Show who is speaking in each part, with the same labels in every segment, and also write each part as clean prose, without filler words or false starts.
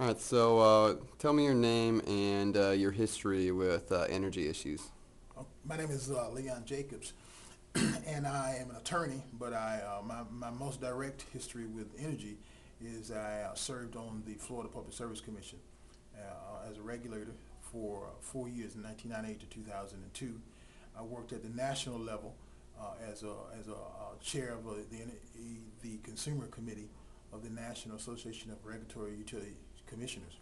Speaker 1: All right, so tell me your name and your history with energy issues.
Speaker 2: My name is Leon Jacobs, and I am an attorney. But my most direct history with energy is I served on the Florida Public Service Commission as a regulator for 4 years, in 1998 to 2002. I worked at the national level as a chair of the Consumer Committee of the National Association of Regulatory Utility Commissioners.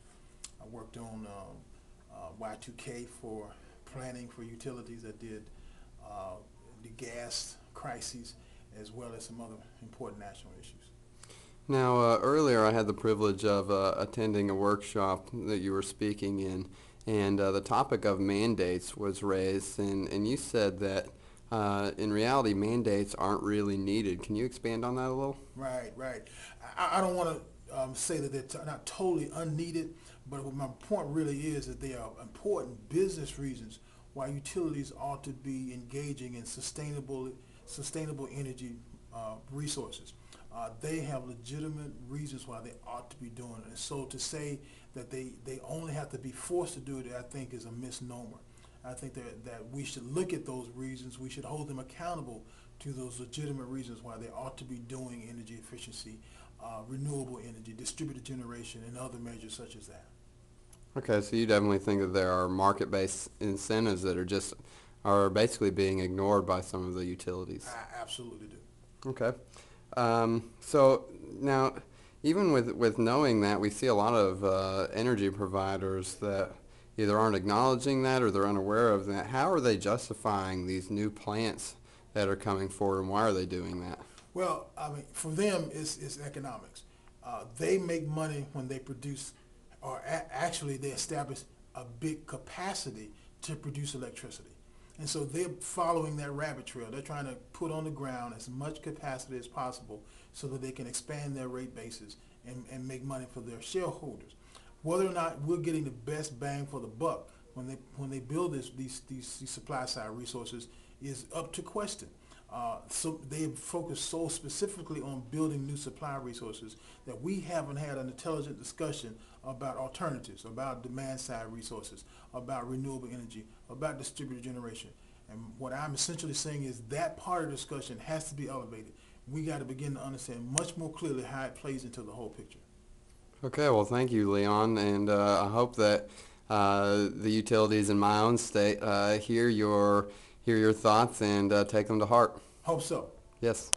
Speaker 2: I worked on Y2K for planning for utilities. I did uh, the gas crises as well as some other important national issues.
Speaker 1: Now, earlier I had the privilege of attending a workshop that you were speaking in, and the topic of mandates was raised, and you said that in reality mandates aren't really needed. Can you expand on that a little?
Speaker 2: Right, right. I don't want to say that they're not totally unneeded, but what my point really is that they are important business reasons why utilities ought to be engaging in sustainable energy resources. They have legitimate reasons why they ought to be doing it. And so to say that they only have to be forced to do it, I think is a misnomer. I think that we should look at those reasons. We should hold them accountable to those legitimate reasons why they ought to be doing energy efficiency, renewable energy, distributed generation, and other measures such as that.
Speaker 1: Okay, so you definitely think that there are market-based incentives that are basically being ignored by some of the utilities.
Speaker 2: I absolutely do.
Speaker 1: Okay. So now, even with knowing that, we see a lot of energy providers that either aren't acknowledging that or they're unaware of that. How are they justifying these new plants that are coming forward, and why are they doing that?
Speaker 2: Well, I mean, for them, it's economics. They make money when they produce, or actually, they establish a big capacity to produce electricity. And so they're following that rabbit trail. They're trying to put on the ground as much capacity as possible so that they can expand their rate bases and make money for their shareholders. Whether or not we're getting the best bang for the buck when they build these supply side resources is up to question. So they focus so specifically on building new supply resources that we haven't had an intelligent discussion about alternatives, about demand side resources, about renewable energy, about distributed generation. And what I'm essentially saying is that part of the discussion has to be elevated. We got to begin to understand much more clearly how it plays into the whole picture.
Speaker 1: Okay, well, thank you, Leon, and I hope that the utilities in my own state hear your thoughts and take them to heart.
Speaker 2: Hope so.
Speaker 1: Yes.